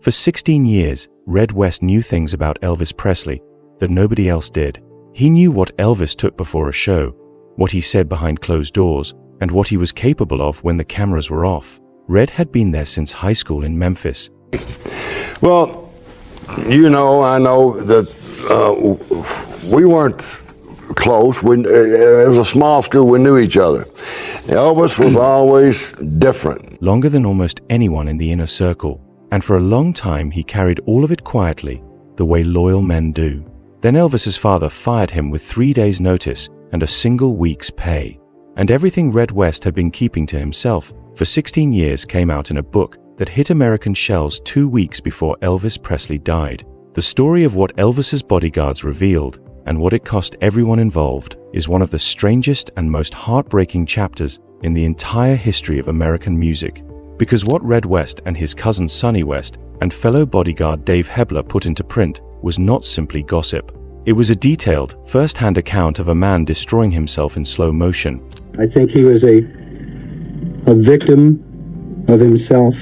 For 16 years, Red West knew things about Elvis Presley that nobody else did. He knew what Elvis took before a show, what he said behind closed doors, and what he was capable of when the cameras were off. Red had been there since high school in Memphis. Well, I know that we weren't close. It was a small school. We knew each other. Elvis was always different. Longer than almost anyone in the inner circle, and for a long time he carried all of it quietly, the way loyal men do. Then Elvis's father fired him with 3 days' notice and a single week's pay. And everything Red West had been keeping to himself for 16 years came out in a book that hit American shelves 2 weeks before Elvis Presley died. The story of what Elvis's bodyguards revealed and what it cost everyone involved is one of the strangest and most heartbreaking chapters in the entire history of American music. Because what Red West and his cousin Sonny West and fellow bodyguard Dave Hebler put into print was not simply gossip. It was a detailed, first-hand account of a man destroying himself in slow motion. I think he was a victim of himself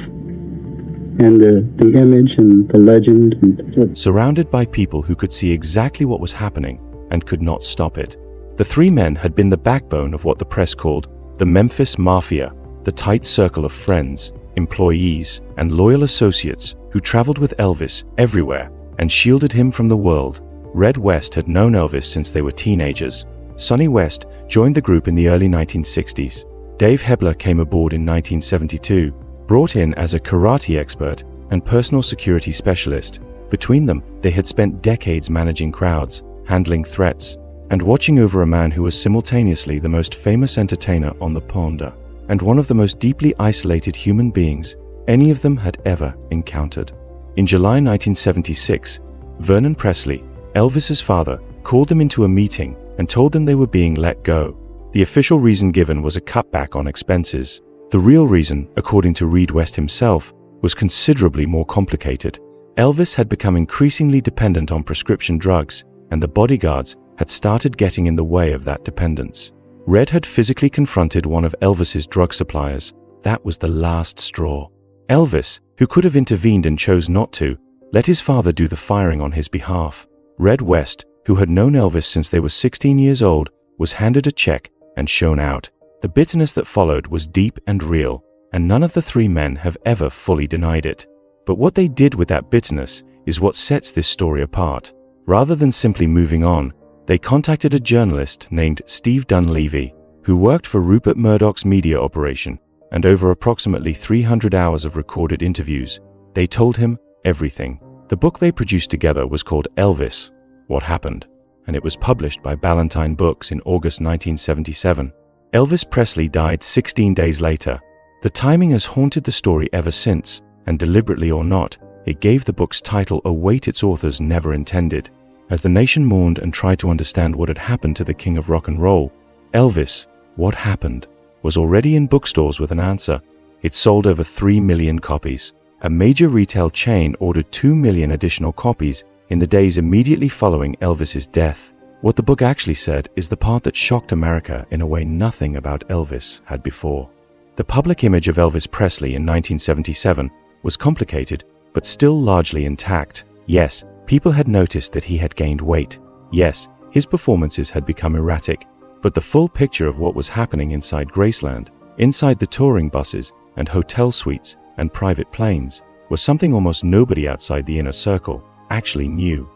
and the image and the legend. Surrounded by people who could see exactly what was happening and could not stop it. The three men had been the backbone of what the press called the Memphis Mafia, the tight circle of friends, employees, and loyal associates who traveled with Elvis everywhere and shielded him from the world. Red West had known Elvis since they were teenagers. Sonny West joined the group in the early 1960s. Dave Hebler came aboard in 1972, brought in as a karate expert and personal security specialist. Between them, they had spent decades managing crowds, handling threats, and watching over a man who was simultaneously the most famous entertainer on the pond and one of the most deeply isolated human beings any of them had ever encountered. In July 1976, Vernon Presley, Elvis's father, called them into a meeting and told them they were being let go. The official reason given was a cutback on expenses. The real reason, according to Red West himself, was considerably more complicated. Elvis had become increasingly dependent on prescription drugs, and the bodyguards had started getting in the way of that dependence. Red had physically confronted one of Elvis's drug suppliers. That was the last straw. Elvis, who could have intervened and chose not to, let his father do the firing on his behalf. Red West, who had known Elvis since they were 16 years old, was handed a check and shown out. The bitterness that followed was deep and real, and none of the three men have ever fully denied it. But what they did with that bitterness is what sets this story apart. Rather than simply moving on, they contacted a journalist named Steve Dunleavy, who worked for Rupert Murdoch's media operation, and over approximately 300 hours of recorded interviews, they told him everything. The book they produced together was called Elvis, What Happened, and it was published by Ballantine Books in August 1977. Elvis Presley died 16 days later. The timing has haunted the story ever since, and deliberately or not, it gave the book's title a weight its authors never intended. As the nation mourned and tried to understand what had happened to the king of rock and roll, Elvis, What Happened, was already in bookstores with an answer. It sold over 3 million copies. A major retail chain ordered 2 million additional copies in the days immediately following Elvis's death. What the book actually said is the part that shocked America in a way nothing about Elvis had before. The public image of Elvis Presley in 1977 was complicated, but still largely intact. Yes, people had noticed that he had gained weight. Yes, his performances had become erratic. But the full picture of what was happening inside Graceland, inside the touring buses and hotel suites and private planes, was something almost nobody outside the inner circle actually knew.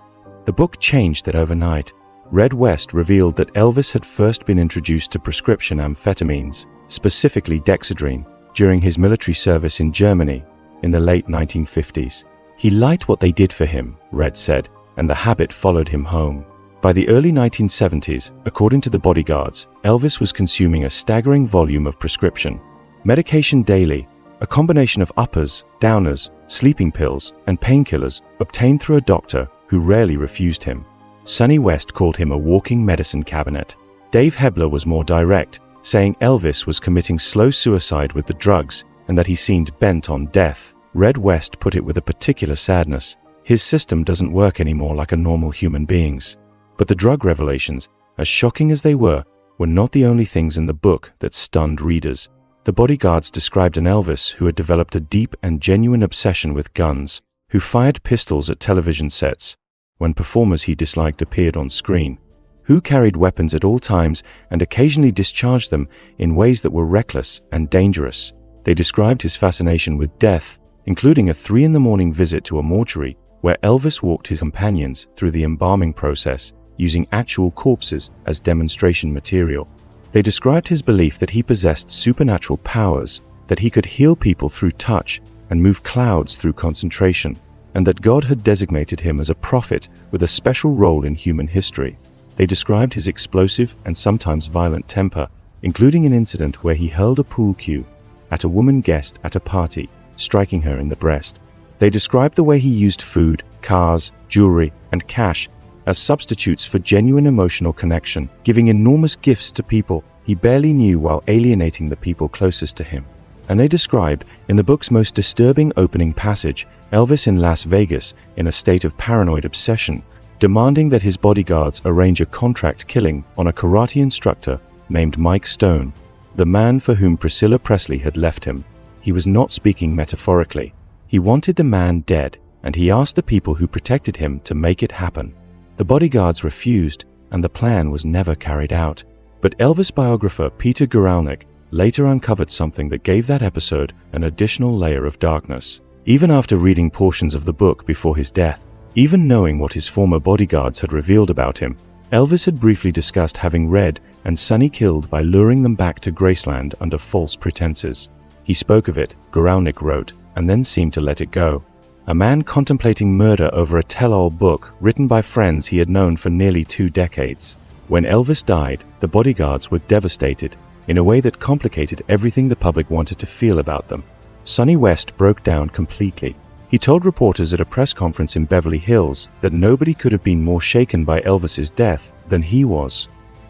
The book changed that overnight. Red West revealed that Elvis had first been introduced to prescription amphetamines, specifically Dexedrine, during his military service in Germany in the late 1950s. He liked what they did for him, Red said, and the habit followed him home. By the early 1970s, according to the bodyguards, Elvis was consuming a staggering volume of prescription medication daily, a combination of uppers, downers, sleeping pills, and painkillers obtained through a doctor who rarely refused him. Sonny West called him a walking medicine cabinet. Dave Hebler was more direct, saying Elvis was committing slow suicide with the drugs and that he seemed bent on death. Red West put it with a particular sadness. His system doesn't work anymore like a normal human being's. But the drug revelations, as shocking as they were not the only things in the book that stunned readers. The bodyguards described an Elvis who had developed a deep and genuine obsession with guns, who fired pistols at television sets when performers he disliked appeared on screen, who carried weapons at all times and occasionally discharged them in ways that were reckless and dangerous. They described his fascination with death, including a 3 a.m. visit to a mortuary where Elvis walked his companions through the embalming process using actual corpses as demonstration material. They described his belief that he possessed supernatural powers, that he could heal people through touch and move clouds through concentration, and that God had designated him as a prophet with a special role in human history. They described his explosive and sometimes violent temper, including an incident where he hurled a pool cue at a woman guest at a party, striking her in the breast. They described the way he used food, cars, jewelry, and cash as substitutes for genuine emotional connection, giving enormous gifts to people he barely knew while alienating the people closest to him. And they described, in the book's most disturbing opening passage, Elvis in Las Vegas in a state of paranoid obsession, demanding that his bodyguards arrange a contract killing on a karate instructor named Mike Stone, the man for whom Priscilla Presley had left him. He was not speaking metaphorically. He wanted the man dead, and he asked the people who protected him to make it happen. The bodyguards refused, and the plan was never carried out. But Elvis biographer Peter Guralnick later uncovered something that gave that episode an additional layer of darkness. Even after reading portions of the book before his death, even knowing what his former bodyguards had revealed about him, Elvis had briefly discussed having Red and Sonny killed by luring them back to Graceland under false pretenses. He spoke of it, Guralnick wrote, and then seemed to let it go. A man contemplating murder over a tell-all book written by friends he had known for nearly 2 decades. When Elvis died, the bodyguards were devastated in a way that complicated everything the public wanted to feel about them. Sonny West broke down completely. He told reporters at a press conference in Beverly Hills that nobody could have been more shaken by Elvis's death than he was,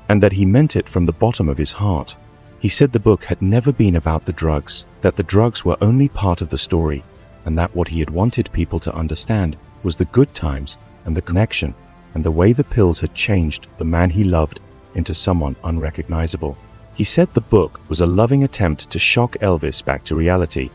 and that he meant it from the bottom of his heart. He said the book had never been about the drugs, that the drugs were only part of the story, and that what he had wanted people to understand was the good times and the connection and the way the pills had changed the man he loved into someone unrecognizable. He said the book was a loving attempt to shock Elvis back to reality,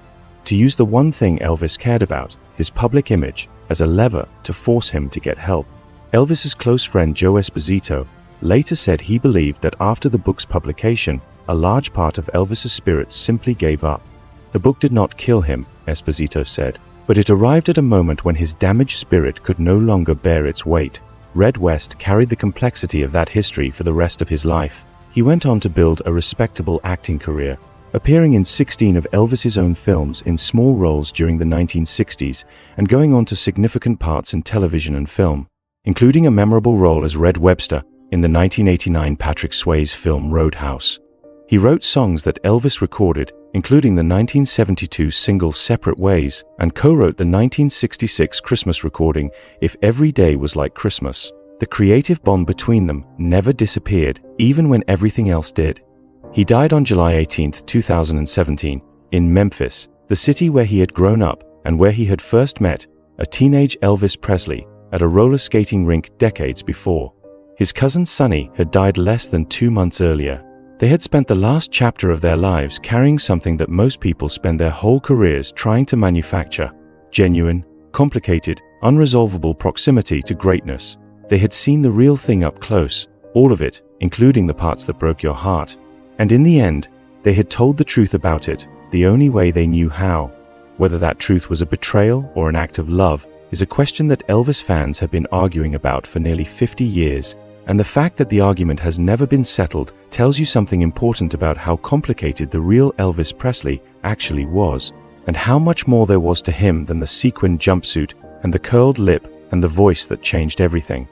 to use the one thing Elvis cared about, his public image, as a lever to force him to get help. Elvis's close friend Joe Esposito later said he believed that after the book's publication, a large part of Elvis's spirit simply gave up. The book did not kill him, Esposito said, but it arrived at a moment when his damaged spirit could no longer bear its weight. Red West carried the complexity of that history for the rest of his life. He went on to build a respectable acting career, appearing in 16 of Elvis's own films in small roles during the 1960s and going on to significant parts in television and film, including a memorable role as Red Webster in the 1989 Patrick Swayze film Roadhouse. He wrote songs that Elvis recorded, including the 1972 single Separate Ways, and co-wrote the 1966 Christmas recording If Every Day Was Like Christmas. The creative bond between them never disappeared, even when everything else did. He died on July 18, 2017, in Memphis, the city where he had grown up and where he had first met a teenage Elvis Presley at a roller skating rink decades before. His cousin Sonny had died less than 2 months earlier. They had spent the last chapter of their lives carrying something that most people spend their whole careers trying to manufacture: genuine, complicated, unresolvable proximity to greatness. They had seen the real thing up close, all of it, including the parts that broke your heart. And in the end, they had told the truth about it, the only way they knew how. Whether that truth was a betrayal or an act of love is a question that Elvis fans have been arguing about for nearly 50 years, and the fact that the argument has never been settled tells you something important about how complicated the real Elvis Presley actually was, and how much more there was to him than the sequined jumpsuit and the curled lip and the voice that changed everything.